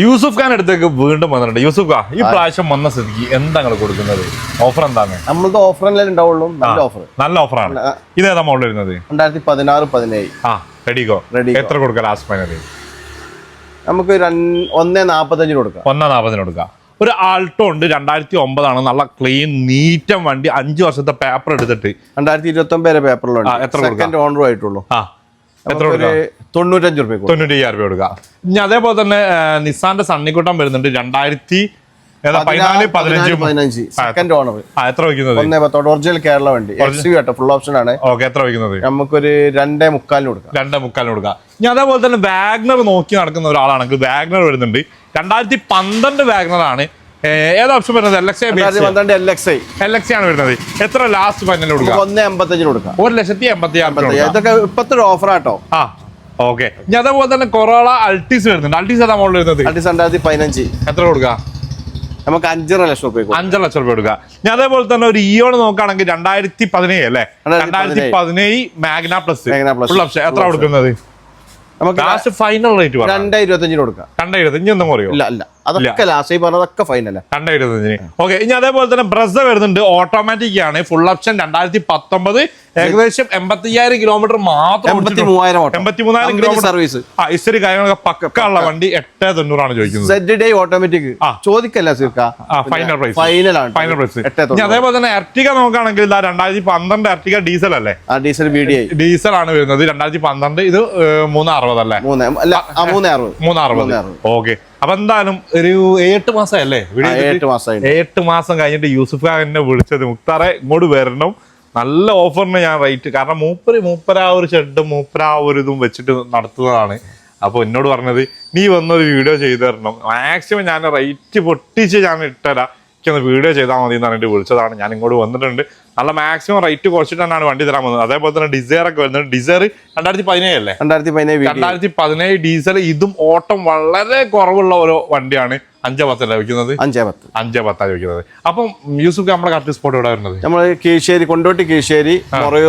യൂസുഫ് ഖാൻ അടുത്തേക്ക് വീണ്ടും വന്നിട്ടുണ്ട്. യൂസുഫ് ഖാൻ ഈ പ്രാവശ്യം വന്ന സ്ഥിതിക്ക് എന്താ നിങ്ങൾ കൊടുക്കുന്നത്? ഓഫർ എന്താണ്? നമ്മൾക്ക് ഓഫർ ഉണ്ടാവുള്ളൂ. നല്ല ഓഫറാണ്. ഇതേതാ മോഡൽ വരുന്നത്? 2016-17. റെഡിഗോ. എത്ര കൊടുക്കാം ലാസ്റ്റ് ഫൈനൽ? നമുക്ക് 1.45 കൊടുക്കാം. 1.40 കൊടുക്കാം. ഒരു ആൾട്ടോ ഉണ്ട്, 2009 നല്ല ക്ലീൻ നീറ്റം വണ്ടി, 5 വർഷത്തെ പേപ്പർ എടുത്തിട്ട് 2029 പേപ്പറിലുണ്ട്. എത്ര സെക്കൻഡ് ഓണർ ആയിട്ടുള്ളൂ. എത്ര കൊടുക്കാം? 95 രൂപ. 95,000 കൊടുക്കാം. ഇനി അതേപോലെ തന്നെ നിസാന്റെ സണ്ണിക്കുട്ടം വരുന്നുണ്ട്, 2014-15 സെക്കൻഡ് ഓണർ. എത്ര വയ്ക്കുന്നത്? 1.10 ഒറിജിനൽ കേരള വണ്ടി, ഫുൾ ഓപ്ഷൻ ആണ്. ഓക്കെ, എത്ര വയ്ക്കുന്നത്? നമുക്കൊരു 2.45 കൊടുക്കാം. 2.45 കൊടുക്കാം. ഇനി അതേപോലെ തന്നെ വാഗ്നർ നോക്കി നടക്കുന്ന ഒരാളാണെങ്കിൽ വാഗ്നർ വരുന്നുണ്ട്, 2012 വാഗ്നർ ആണ്. ഏത് ഓപ്ഷൻ വരുന്നത്? LXI ആണ് വരുന്നത്. എത്ര ലാസ്റ്റ് ഫൈനൽ കൊടുക്കാം? 1.85 കൊടുക്കാം. 1,80,000. ഇതൊക്കെ ഇപ്പത്തെ ഓഫർ ആട്ടോ. ഓക്കെ. ഇനി അതേപോലെ തന്നെ കൊറോള അൾട്ടീസ് വരുന്നുണ്ട്. അൾട്ടീസ് ഏതാ മോഡൽ വരുന്നത്? 2015. എത്ര കൊടുക്കാം? നമുക്ക് 5.5 ലക്ഷം രൂപ. 5 ലക്ഷം രൂപ കൊടുക്കുക. ഞാൻ അതേപോലെ തന്നെ ഒരു ഇയോൺ നോക്കുകയാണെങ്കിൽ 2017 അല്ലേ? 2017 മാഗ്ന പ്ലസ് ഫുൾ ഓപ്ഷൻ. എത്ര കൊടുക്കുന്നത്? നമുക്ക് ലാസ്റ്റ് ഫൈനൽ റേറ്റ് 2.25 കൊടുക്കാം. 2.25 ഒന്നും കുറയോ? ഇല്ല, അതൊക്കെ ലാസ്റ്റ് പറഞ്ഞതൊക്കെ ഫൈനൽ. 2.25. ഓക്കെ. ഇനി അതേപോലെ തന്നെ ബ്രസ വരുന്നുണ്ട്, ഓട്ടോമാറ്റിക് ആണ്, ഫുൾ ഓപ്ഷൻ, 2019, ഏകദേശം 85,000 കിലോമീറ്റർ മാത്രം. 83,000 കിലോമീറ്റർ സർവീസ്. ഇത്തിരി കാര്യങ്ങളൊക്കെ പക്കുള്ള വണ്ടി. 890 ആണ് ചോദിക്കുന്നത്. ഓട്ടോമാറ്റിക് ചോദിക്കല്ല. Final price. Final price. ഇനി അതേപോലെ തന്നെ എർട്ടിക നോക്കുകയാണെങ്കിൽ 2012 എർട്ടിക ഡീസൽ അല്ലേ? ഡീസൽ ആണ് വരുന്നത്. 2012. ഇത് 360 അല്ലേ? 360. ഓക്കെ. അപ്പൊ എന്തായാലും ഒരു 8 മാസമല്ലേ? 8 മാസം കഴിഞ്ഞിട്ട് യൂസുഫ് ഖാൻ എന്നെ വിളിച്ചത്, മുക്താറെ ഇങ്ങോട്ട് വരണം, നല്ല ഓഫറിന് ഞാൻ റേറ്റ്, കാരണം മൂപ്പര ഒരു ഷെഡും മൂപ്പര ഒരു ഇതും വെച്ചിട്ട് നടത്തുന്നതാണ്. അപ്പൊ എന്നോട് പറഞ്ഞത്, നീ വന്നൊരു വീഡിയോ ചെയ്തു തരണം, മാക്സിമം ഞാൻ റേറ്റ് പൊട്ടിച്ച് ഞാൻ ഇട്ടുതരാം, എനിക്കൊന്ന് വീഡിയോ ചെയ്താൽ മതി എന്ന് പറഞ്ഞിട്ട് വിളിച്ചതാണ്. ഞാൻ ഇങ്ങോട്ട് വന്നിട്ടുണ്ട്. നല്ല മാക്സിമം റേറ്റ് കുറച്ചിട്ട് തന്നെയാണ് വണ്ടി തരാൻ വന്നത്. അതേപോലെ തന്നെ ഡിസയർ ഒക്കെ വരുന്നുണ്ട്. ഡിസയർ 2017 അല്ലേ? 2017 ഡീസൽ. ഇതും ഓട്ടം വളരെ കുറവുള്ള ഒരു വണ്ടിയാണ്. 5.10 വയ്ക്കുന്നത്. 5.10 വയ്ക്കുന്നത്. അപ്പം യൂസുഫ് നമ്മുടെ കറക്റ്റ് സ്പോട്ട് എവിടെ വരുന്നത്? നമ്മൾ കീഴ്ശ്ശേരി, കൊണ്ടോട്ടി കീഴ്ശ്ശേരി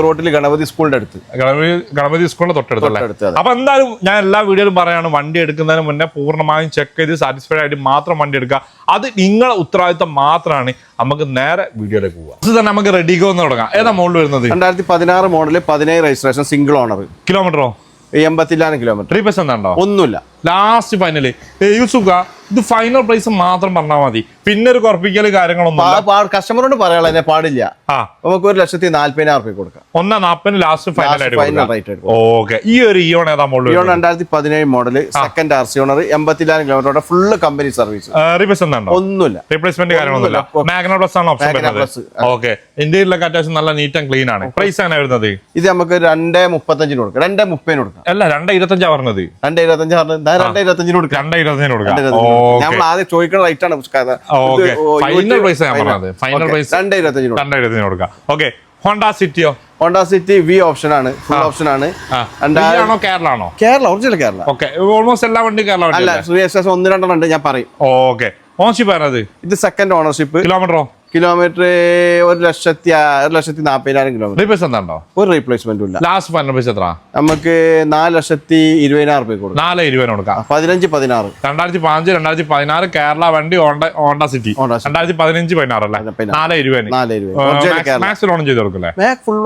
റോട്ടിൽ ഗണപതി സ്കൂളിന്റെ അടുത്ത്. ഗണപതി സ്കൂളിന്റെ തൊട്ടടുത്തല്ലേ? അപ്പൊ എന്തായാലും ഞാൻ എല്ലാ വീഡിയോയിലും പറയാണ്, വണ്ടി എടുക്കുന്നതിന് മുന്നേ പൂർണ്ണമായും ചെക്ക് ചെയ്ത് സാറ്റിസ്ഫൈഡ് ആയിട്ട് മാത്രം വണ്ടി എടുക്കുക. അത് നിങ്ങളെ ഉത്തരവാദിത്തം മാത്രമാണ്. നമുക്ക് നേരെ വീഡിയോയിലേക്ക് പോകാം. ഇത് തന്നെ നമുക്ക് റെഡിഗോ എന്ന് തുടങ്ങാം. ഏതാ മോഡൽ വരുന്നത്? 2016 മോഡല്, 17 രജിസ്ട്രേഷൻ, സിംഗിൾ ഓണർ. കിലോമീറ്ററോ? 80,000 കിലോമീറ്റർ. റീപ്ലേസ് എന്താണോ? ഒന്നുമില്ല. ലാസ്റ്റ് ഫൈനല് യൂസുഫ് ഇത് ഫൈനൽ പ്രൈസ് മാത്രം പറഞ്ഞാൽ മതി, പിന്നെ ഒരു കുറപ്പിക്കല് കാര്യങ്ങളൊന്നും കസ്റ്റമറോട് പറയാനുള്ള പാടില്ല. നമുക്ക് 1,40,000 രൂപ കൊടുക്കാം. 1.40 ലാസ്റ്റ് ഫൈനൽ ആയിട്ട്. ഓക്കെ. ഈ ഒരു ഇയോൺ ഏതാ model? 2017 model, second RC owner, 80,000 kilometre, full company service. Replace എന്താണോ? ഒന്നുമില്ല. റീപ്ലേസ്മെന്റ് കാര്യങ്ങളൊന്നുമില്ല. മാഗ്ന പ്ലസ് ആണ് ഓപ്ഷൻ വരുന്നത്. ഓക്കെ. ഇന്ത്യയിലൊക്കെ അത്യാവശ്യം നല്ല നീറ്റ് ആൻഡ് ക്ലീൻ ആണ്. പ്രൈസ് ആണ് വരുന്നത്? ഇത് നമുക്ക് 2.35 കൊടുക്കാം. 2.30 കൊടുക്കാം. അല്ല, 2.25 പറഞ്ഞത്. 2.25 കൊടുക്കാം. 2.25 കൊടുക്കാം. നമ്മൾ ആദ്യം ചോദിക്കുന്ന റേറ്റ് ആണ്. ഫൈനൽ പ്രൈസ് ഞാൻ പറഞ്ഞത്. ഫൈനൽ പ്രൈസ് 2.25 കൊടുക്കാം. ഓക്കെ. ഹോണ്ട സിറ്റിയോ? ഹോണ്ട സിറ്റി വി ഓപ്ഷൻ ആണ്, ഫുൾ ഓപ്ഷൻ ആണ്. Kerala original Kerala. Okay. Almost എല്ലാ വണ്ടി കേരള അല്ല, 1-2 ഉണ്ട്, ഞാൻ പറയും. ഓക്കെ. ഓൺഷിപ്പ് ആണത്? ഇത് സെക്കൻഡ് ഓണർഷിപ്പ്. കിലോമീറ്ററോ? Kilometre 1,40,000 kilometre. റീപ്ലേസ് എന്താണോ? ഒരു റീപ്ലേസ്മെന്റും ഇല്ല. ലാസ്റ്റ് ഫൈനൽ പ്രൈസ് എത്ര? നമുക്ക് 4,20,000 രൂപ കൊടുക്കാം. 4,20,000 കൊടുക്കാം. 15-16. 2015 2016 കേരള വണ്ടി ഹോണ്ട സിറ്റി. 2015-16 അല്ലേ? 4,20,000 മാക്സ് ലോൺ ചെയ്ത് കൊടുക്കല്ലേ? ഫുൾ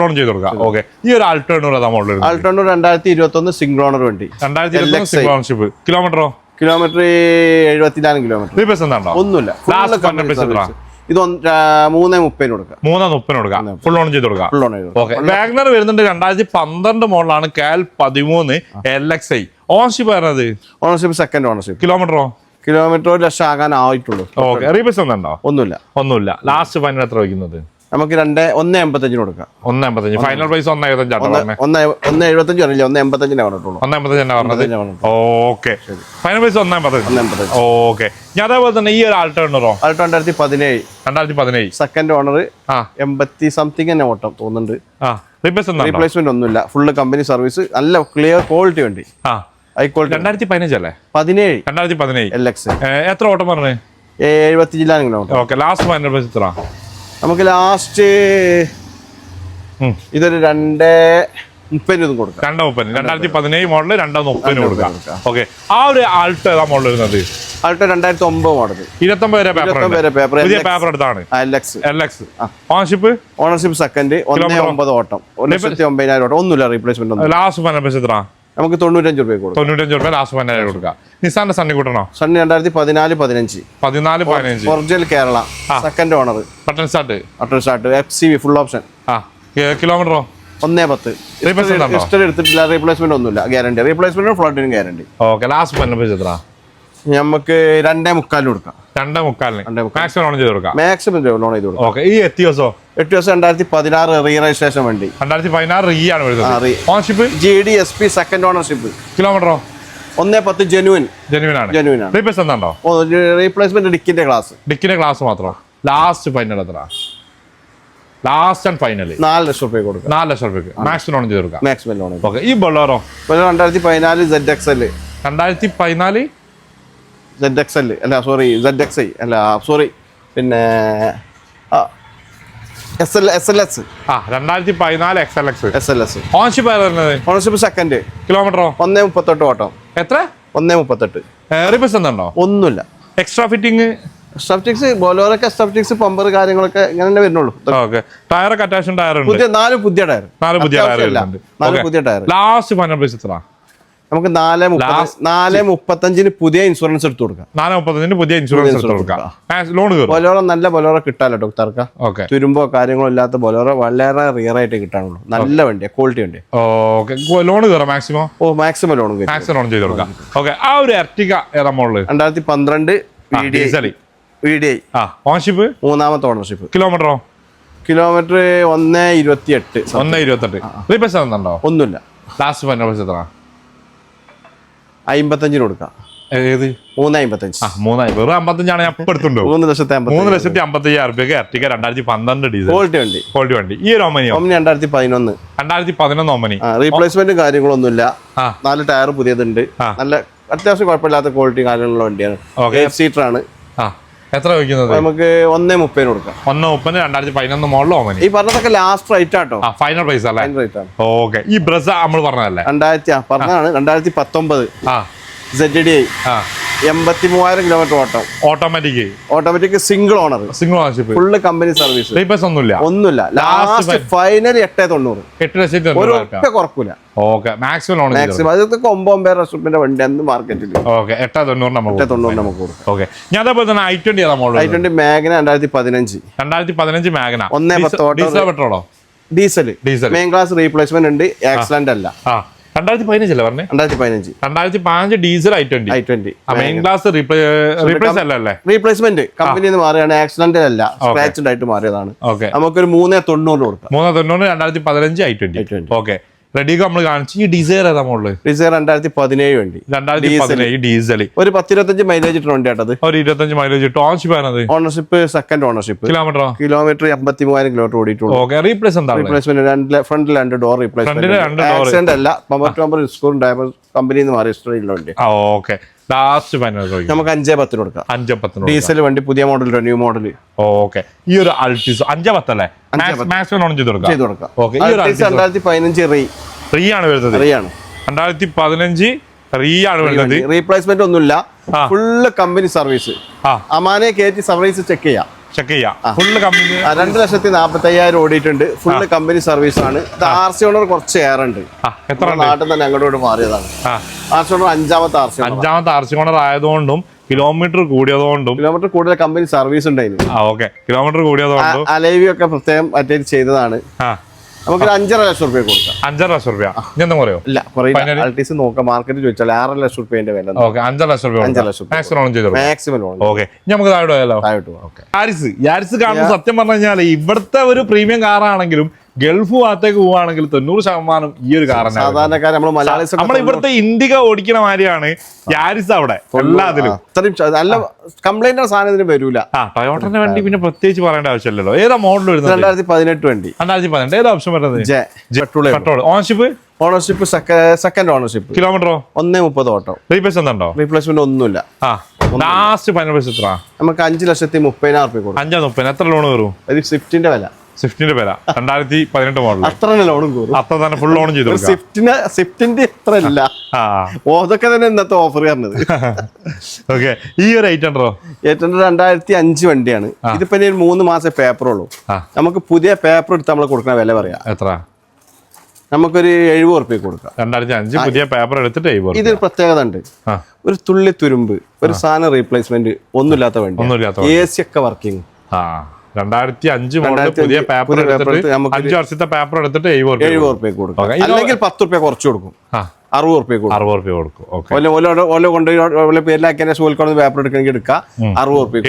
ലോൺ ചെയ്ത് കൊടുക്കാം. ഓക്കെ. ഈ ഒരു ആൾട്ടോണൂർ ഏതാ മോഡൽ? ആൾട്ടോണൂർ 2021 സിംഗിൾ ഓണർ വണ്ടി. 2021 സിംഗിൾ ഓണർഷിപ്പ്. കിലോമീറ്ററോ? Kilometre 70,000 kilometre. റീപ്ലേസ് എന്താണോ? ഒന്നുമില്ല. ഇത് 3.30 കൊടുക്കാം. 3.30 കൊടുക്കാം. ഫുൾ ഓൺ ചെയ്ത് കൊടുക്കാം. വാഗ്നർ വരുന്നുണ്ട്. 2012 മോഡലാണ്. കാൽ 13 LXI. ഓണർഷിപ്പ് വരുന്നത്? Ownership second ownership. കിലോമീറ്ററോ? കിലോമീറ്റർ 1,00,000 ആകാൻ ആയിട്ടുള്ളൂ. ഓക്കെ. റീപ്ലേസ് എന്താണോ? ഒന്നുമില്ല. ലാസ്റ്റ് ഫൈനൽ എത്ര വയ്ക്കുന്നത്? നമുക്ക് 1.85 കൊടുക്കാം. 1.85. Final price 1.75. 1.75 അറിയില്ല, 1.85 പറഞ്ഞിട്ടുള്ളൂ. 1.85 പറഞ്ഞത്. ഓക്കെ. Final price 1.85. ഓക്കെ. ഞാൻ അതേപോലെ തന്നെ ഈ ഒരു ആൾട്ടോണറോ? 2017 സെക്കൻഡ് ഓണർ, 80 സംതിങ് തന്നെ ഓട്ടം തോന്നുന്നുണ്ട്. റീപ്ലേസ്മെന്റ് ഒന്നുമില്ല. ഫുള്ള് കമ്പനി സർവീസ്, നല്ല ക്ലിയർ ക്വാളിറ്റി വണ്ടി. 2015 അല്ലേ? 2017 LX. എത്ര ഓട്ടം പറഞ്ഞു? 70,000 kilometre. Okay. Last final price എത്ര? നമുക്ക് ലാസ്റ്റ് ഇതൊരു 30 കൊടുക്കാം. 230. 2017 മോഡൽ 230 കൊടുക്കാം. ഓക്കെ, ആ ഒരു ആൾട്ടോ ഏതാ മോഡൽ വരുന്നത്? Alto 2009 model. 29 വരെ പേപ്പർ. പുതിയ പേപ്പർ എടുത്താണ്. LX. Ownership second. 19 ഓട്ടം. 1,09,000 ഓട്ടം. ഒന്നുമില്ല റീപ്ലേസ്മെന്റ് ഒന്നും. ലാസ്റ്റ് ഫൈനൽ എത്ര? നമുക്ക് 95 രൂപ കൊടുക്കാം. 95 രൂപ ലാസ്റ്റ് ഫൈനൽ കൊടുക്കാം. നിസാന്റെ സണ്ണി കൂട്ടണോ? Sunny 2014-15. 14-15 original Kerala. Second owner. Button start. FCV full option. കിലോമീറ്ററോ? 110. ഹിസ്റ്ററി എടുത്തിട്ടില്ല. റീപ്ലേസ്മെന്റ് ഒന്നുമില്ല. ഗ്യാരണ്ടി. റീപ്ലേസ്മെന്റ് ഫ്ലോട്ടിനും ഗ്യാരണ്ടി. ഓക്കെ, ലാസ്റ്റ് ഫൈനൽ എത്ര? നമുക്ക് 2.25 കൊടുക്കാം. 2.25 മാക്സിമം ലോൺ ചെയ്ത് കൊടുക്കാം. മാക്സിമം ലോൺ ചെയ്ത് കൊടുക്കാം. ഓക്കെ, ഈ എത്തിയോസോ? 2016 റീ രജിസ്ട്രേഷൻ വണ്ടി. 2016 റീ ആണ് വരുന്നത്. Ownership GD SP second ownership. കിലോമീറ്ററോ? 110 ജെനുവിൻ ആണ്. റീപ്ലേസ്മെന്റ് ഡിക്കിന്റെ ഗ്ലാസ് മാത്രം. ലാസ്റ്റ് ഫൈനൽ എത്ര? ലാസ്റ്റ് ആൻഡ് ഫൈനൽ 4 ലക്ഷം രൂപ കൊടുക്കാം. 4 ലക്ഷം രൂപ മാക്സിമം ലോൺ ചെയ്ത് കൊടുക്കാം. Maximum loan. ഓക്കെ, ഈ ബൊളേറോ? 2014 ZXL. 2014 ZXL അല്ല, സോറി ZXI അല്ല, സോറി, പിന്നെ SLS. 2014 XLX. ഓണർഷിപ്പ് വരുന്നത്? Ownership second. കിലോമീറ്ററോ? 138 ഓട്ടം. എത്ര? 138. റീപ്ലേസ് ഉണ്ടോ? ഒന്നുമില്ല. എക്സ്ട്രാ ഫിറ്റിംഗ് സ്റ്റാറ്റിക്സ് ബോലോറൊക്കെ സ്റ്റാറ്റിക്സ് പമ്പർ കാര്യങ്ങളൊക്കെ ഇങ്ങനെ തന്നെ വരുന്നുള്ളൂ. ഓക്കെ, ടയറൊക്കെ അറ്റാച്ച്ഡ് ടയർ ഉണ്ട്. 4 പുതിയ ടയർ. 4 പുതിയ ടയർ. ലാസ്റ്റ് ഫൈനൽ പ്രൈസ് എത്ര? നമുക്ക് 4.35 പുതിയ ഇൻഷുറൻസ് എടുത്തു കൊടുക്കാം. 4.35 പുതിയ ഇൻഷുറൻസ് എടുത്തു കൊടുക്കാം. ലോൺ കയറും. ബൊലോറോ നല്ല ബൊലോറോ കിട്ടാലോ ഡോക്ടർക്ക്. ഓക്കെ, തുരുമ്പോ കാര്യങ്ങളോ ഇല്ലാത്ത ബൊലോറോ വളരെ റിയർ ആയിട്ട് കിട്ടാനുള്ളൂ. നല്ല വണ്ടിയാണ്, ക്വാളിറ്റി വണ്ടി. ഓക്കെ, ലോൺ കയറാം മാക്സിമം? മാക്സിമം ലോൺ ചെയ്ത് കൊടുക്കാം. ഓക്കെ, ആ ഒരു എർട്ടിക ഏതാ മോഡല്? 2012 VDI. ഓണർഷിപ്പ്? മൂന്നാമത്തെ ഓണർഷിപ്പ്. കിലോമീറ്ററോ? കിലോമീറ്റർ 128. 128. റീപ്ലേസ് ഉണ്ടോ? ഒന്നുമില്ല. ലാസ്റ്റ് ഫൈനൽ പ്രൈസ് എത്ര? 55 കൊടുക്കാം. ഏത്? 3.55. വെറും 55 ആണ് ഞാൻ ഇപ്പൊ എടുത്തുണ്ടോ? 3,55,000 രൂപയ്ക്ക് എർട്ടിക 2012 ഡീസൽ ക്വാളിറ്റി വണ്ടി. ഈ ഒരു ഒമനി 2011 ഒമനി. റീപ്ലേസ്മെന്റ് കാര്യങ്ങളൊന്നുമില്ല. 4 ടയർ പുതിയതുണ്ട്. നല്ല അത്യാവശ്യം കുഴപ്പമില്ലാത്ത ക്വാളിറ്റി കാര്യങ്ങളുള്ള വണ്ടിയാണ്. 8 സീറ്റർ ആണ്. എത്ര വയ്ക്കുന്നത്? നമുക്ക് 1.30 കൊടുക്കാം. 1.30 2011 മോഡൽ ഒമനി. ഈ പറഞ്ഞതൊക്കെ ലാസ്റ്റ് റേറ്റ് ആട്ടോ. ഫൈനൽ പ്രൈസ് അല്ലേ? ഓക്കെ, ഈ ബ്രസ നമ്മൾ പറഞ്ഞതല്ലേ? 2019 ZDI 83,000 കിലോമീറ്റർ ഓട്ടം. Automatic single ownership. Full company service. Replace ഒന്നുമില്ല. Last final 8.90. ഒരു ഉറപ്പ് കുറക്കൂല. Okay, maximum loan. മാക്സിമം അതൊക്കെ 9,000 ലക്ഷത്തിന്റെ വണ്ടി അന്ന് മാർക്കറ്റിൽ. ഓക്കെ, 8.90 നമുക്ക് കൊടുക്കാം. ഓക്കെ, ഞാൻ അതേപോലെ തന്നെ i20 i20 മാഗ്ന 2015 മാഗ്ന 1.10 പെട്രോളോ? ഡീസൽ. മെയിൻ ക്ലാസ് റീപ്ലേസ്മെന്റ് ഉണ്ട്. ആക്സിഡന്റ് അല്ല. 2015 അല്ലേ പറഞ്ഞേ? 2015 diesel i20 main glass replace അല്ലേ? റീപ്ലേസ്മെന്റ് കമ്പനിന്ന് മാറിയാണ്. ആക്സിഡന്റ് അല്ല, സ്ക്രാച്ച് ആയിട്ട് മാറിയതാണ്. നമുക്കൊരു 3.90 കൊടുക്കാം. 3.90 2015 i20. ഓക്കെ, റെഡിക്ക് നമ്മൾ കാണിച്ചു. ഈ ഡിസൈർ ഏതാ മോഡല്? ഡിസൈർ 2017 വണ്ടി. 2017 ഡീസൽ. ഒരു 10-25 മൈലേജ് ഇട്ട് വണ്ടി ആട്ടത്. ഒരു 25 മൈലേജ് ഇട്ട്. Ownership second ownership. Kilometre 83,000 kilometre ഓടിയിട്ടുള്ളൂ. ഓക്കെ, റീപ്ലേസ് എന്താ? Replacement front 2 door replacement. Accident അല്ല. പമ്പർ സ്കൂൾ ഡ്രൈവർ കമ്പനിന്ന് മാറി ഹിസ്റ്ററി ഉള്ള വണ്ടി. ഓക്കെ, ലാസ്റ്റ് ഫൈനൽ നമുക്ക് 5.10 കൊടുക്കാം. 5.10 ഡീസൽ വണ്ടി, പുതിയ മോഡൽ, ന്യൂ മോഡൽ. ഓക്കെ, ഈ ഒരു അൾട്ടിസ് 5.10 അല്ലേ? മാക്സിമം ലോൺ ചെയ്ത് കൊടുക്കാം. ഓക്കെ, ഈ ഒരു 2015 റീ ആണ് വരുന്നത്. 2015 റീ ആണ് വരുന്നത്. റീപ്ലേസ്മെന്റ് ഒന്നുമില്ല. Full company service. അമാനെ കയറ്റി സർവീസ് ചെക്ക് ചെയ്യാം. Full company. 2,40,000 ഓടിയിട്ടുണ്ട്. ഫുള്ള് കമ്പനി സർവീസ് ആണ്. RC ഓണർ കുറച്ച് ഏറുണ്ട്. എത്ര നാട്ടിൽ തന്നെ ഞങ്ങളോട് മാറിയതാണ്. RC ഓണർ 5ാമത്തെ RC ഓണർ ആയതുകൊണ്ടും കിലോമീറ്റർ കൂടുതൽ കമ്പനി സർവീസ് ഉണ്ടായിരുന്നു. കിലോമീറ്റർ കൂടിയതുകൊണ്ടും അലൈവി ഒക്കെ പ്രത്യേകം അറ്റൻഡ് ചെയ്തതാണ്. നമുക്ക് 5.5 ലക്ഷം രൂപ കൊടുക്കാം. 5.5 ലക്ഷം രൂപ എന്താ പറയോ? ഇല്ല, അൾട്ടീസ് നോക്കാം. മാർക്കറ്റ് ചോദിച്ചാൽ 6 ലക്ഷം രൂപയുടെ വില. 5 ലക്ഷം രൂപ മാക്സിമം ലോൺ. ഓക്കെ, നമുക്ക് താഴോട്ട് പോയാലോ? യാരിസ് കാണുമ്പോൾ സത്യം പറഞ്ഞു കഴിഞ്ഞാൽ ഇവിടുത്തെ ഒരു പ്രീമിയം കാറാണെങ്കിലും ഗൾഫ് ഭാഗത്തേക്ക് പോവാണെങ്കിൽ 90% ഈ ഒരു കാറാണ്. സാധാരണക്കാർ നമ്മൾ ഇവിടുത്തെ ഇൻഡിക ഓടിക്കുന്ന മാതിരിയാണ് യാരിസ് അവിടെ എല്ലാത്തിലും. നല്ല കംപ്ലൈന്റ് സാധനത്തിന് വരൂല. ടൊയോട്ടന്റെ വണ്ടി പിന്നെ പ്രത്യേകിച്ച് പറയേണ്ട ആവശ്യമില്ലല്ലോ. ഏതാ മോഡൽ വരുന്നത്? 2018 വണ്ടി. 2018 ഏതാ ഓപ്ഷൻ വരുന്നത്? പെട്രോൾ. Ownership second ownership. കിലോമീറ്ററോ? 1.30 ഓട്ടം. റീപ്ലേസ് ഉണ്ടോ? റീപ്ലേസ്മെന്റ് ഒന്നുമില്ല. ലാസ്റ്റ് ഫൈനൽ പ്രൈസ് എത്ര? നമുക്ക് 5,30,000 രൂപ കൊടുക്കും. 5.30. എത്ര ലോൺ വരും? ഒരു സ്വിഫ്റ്റിന്റെ വില സ്വിഫ്റ്റിന്റെ പേരാ 2018 മോഡൽ. അത്ര തന്നെ ലോണും കൂടും. അത്ര തന്നെ ഫുൾ ലോൺ ചെയ്തു. സ്വിഫ്റ്റിന്റെ ഇത്ര ഇല്ല. അതൊക്കെ തന്നെ ഇന്നത്തെ ഓഫർ പറഞ്ഞത്. ഓക്കെ, ഈ ഒരു 800 2005 വണ്ടിയാണ്. ഇതിപ്പോ 3 മാസം പേപ്പർ ഉള്ളൂ. നമുക്ക് പുതിയ പേപ്പർ എടുത്ത് നമ്മൾ കൊടുക്കുന്ന വില പറയാം. എത്ര? നമുക്കൊരു 70 ഉറുപ്പിക കൊടുക്കാം. 2005 പുതിയ പേപ്പർ എടുത്തിട്ട് 70. ഇതൊരു പ്രത്യേകത ഉണ്ട്. ഒരു തുള്ളി തുരുമ്പ്, ഒരു സാധനം റീപ്ലേസ്മെന്റ് ഒന്നുമില്ലാത്ത വണ്ടി. AC ഒക്കെ വർക്കിംഗ്. 2005 മോഡൽ പുതിയ പേപ്പർ എടുത്തിട്ട് 5 വർഷത്തെ പേപ്പർ എടുത്തിട്ട് 70 ഉറുപ്പിക കൊടുക്കും. അല്ലെങ്കിൽ 10 ഉറുപ്പിക കുറച്ച് കൊടുക്കും. 60 ഉറുപ്പിക കൊടുക്കും. ഓല കൊണ്ടുപോയി പേരിലാക്കിയ പേപ്പർ എടുക്കണമെങ്കിൽ എടുക്കാം. 60 ഉറുപ്പിക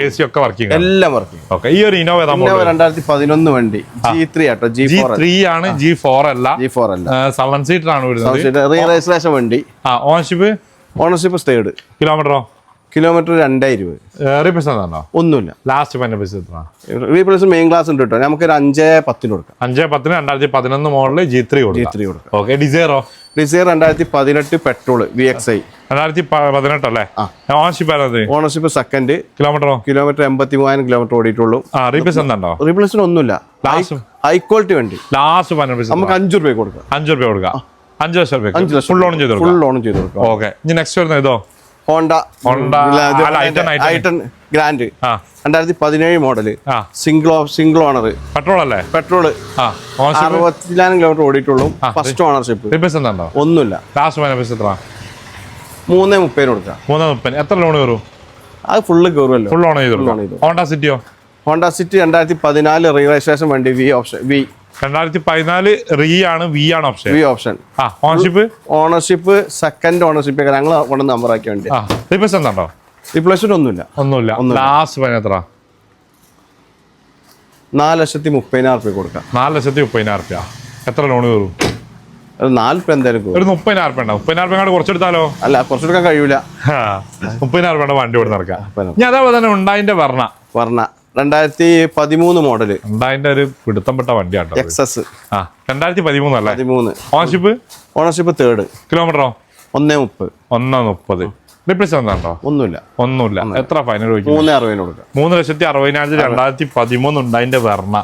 എല്ലാം വർക്കിംഗ്. ഈ ഒരു ഇന്നോവ 2011 വണ്ടി G3 ആട്ടോ. G3 ആണ്, G4 അല്ല. 7 സീറ്റർ ആണ് വരുന്നത്. രജിസ്ട്രേഷൻ വണ്ടി. Ownership third. കിലോമീറ്റർ 2020. റീപ്ലേസ്മെന്റ് ഒന്നുമില്ല. ലാസ്റ്റ് റീപ്ലേസ്മെന്റ് മെയിൻ ക്ലാസ് ഉണ്ട് കേട്ടോ. നമുക്ക് 5-10 കൊടുക്കാം. 5-10 2011 മോഡല് G3 കൊടുക്കാം. ഡിസൈർ 2018 പെട്രോൾ VXI 2018 അല്ലേ? Ownership second. കിലോമീറ്റർ 83,000 കിലോമീറ്റർ ഓടിയിട്ടുള്ളൂ. റീപ്ലേസ്മെന്റ് ഒന്നുമില്ല. ഹൈ ക്വാളിറ്റി വണ്ടി. ലാസ്റ്റ് നമുക്ക് 5 രൂപ കൊടുക്കാം. 5 രൂപ കൊടുക്കാം. 5 ലക്ഷം രൂപ ഫുൾ ലോൺ ചെയ്ത് കൊടുക്കാം. ഓക്കെ, ഇനി നെക്സ്റ്റ് വരുന്നത് ഇതോ Honda i ten Grand 2017 model. Single owner. Petrol അല്ലേ? പെട്രോൾ 60,000 കിലോമീറ്റർ ഓടിയിട്ടുള്ളൂ. First ownership. ഒന്നുമില്ല. ലാസ്റ്റ് 330 കൊടുക്കാം. 330. എത്ര ലോൺ കയറും? അത് ഫുള്ള് കയറുമല്ലോ. ഫുൾ ലോൺ ചെയ്ത്. ഹോണ്ട സിറ്റിയോ? ഹോണ്ട സിറ്റി 2014 രജിസ്ട്രേഷൻ വണ്ടി. 2014 ആണ്. V option. Ownership second ownership ഞങ്ങൾ കൊണ്ട് നമ്പർ ആക്കിയ വണ്ടി. റീപ്ലേസ്മെന്റ് ഒന്നുമില്ല. ലാസ്റ്റ് എത്ര? 4,30,000 കൊടുക്കാം. 4,30,000. എത്ര ലോൺ കയറും? 4 എന്തായാലും ഒരു 30,000 ഉണ്ടാവും. 30,000 കുറച്ചെടുത്താലോ? അല്ല, കുറച്ചെടുക്കാൻ കഴിയൂല. 30,000 വണ്ടി ഓടി നടക്കാം. ഞാൻ അതേപോലെ തന്നെ ഉണ്ടായിന്റെ വർണ്ണ 2013 മോഡല്. ഉണ്ടായിന്റെ ഒരു പിടുത്തപ്പെട്ട വണ്ടിയാണ്. എക്സസ് 2013 അല്ലേ? 13. Ownership third. കിലോമീറ്ററോ? 130. റീപ്ലേസ്മെന്റ് ഉണ്ടോ? ഒന്നുമില്ല. എത്ര ഫൈനൽ? 360 കൊടുക്കാം. 3,60,000 2013 ഉണ്ടായിന്റെ വർണ്ണ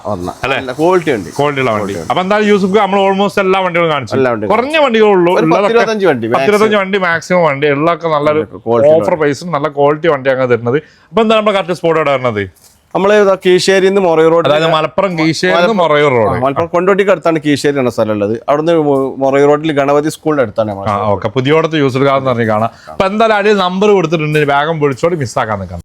അല്ലെ? ക്വാളിറ്റി ഉണ്ട്. ക്വാളിറ്റിയുള്ള വണ്ടി. അപ്പൊ എന്തായാലും യൂസുഫ് നമ്മൾ ഓൾമോസ്റ്റ് എല്ലാ വണ്ടികളും കാണിച്ചു. കുറഞ്ഞ വണ്ടികളുള്ളൂ. 25 വണ്ടി മാക്സിമം വണ്ടി ഉള്ളതൊക്കെ നല്ലൊരു ഓഫർ പ്രൈസും നല്ല ക്വാളിറ്റി വണ്ടി അങ്ങനെ തരുന്നത്. അപ്പൊ എന്താ നമ്മുടെ കറക്റ്റ് സ്പോട്ട് എവിടെ വരുന്നത്? നമ്മള് കീശ്ശേരി മൊറയൂർ റോഡ്. അതായത് മലപ്പുറം കീശ്ശേരി മൊറയൂർ റോഡ്. മലപ്പുറം കൊണ്ടോട്ടിക്ക് അടുത്താണ് കീശ്ശേരി എന്ന സ്ഥലം ഉള്ളത്. അവിടുന്ന് മൊറയൂർ റോഡിൽ ഗണപതി സ്കൂളിന്റെ അടുത്താണ്. ഓക്കെ, പുതിയോടത്ത് യൂസർ കാർഡ് പറഞ്ഞ് കാണാം. അപ്പൊ എന്തായാലും അതിൽ നമ്പർ കൊടുത്തിട്ടുണ്ട്. വേഗം വിളിച്ചോട് മിസ്സാക്കാൻ നിൽക്കണം.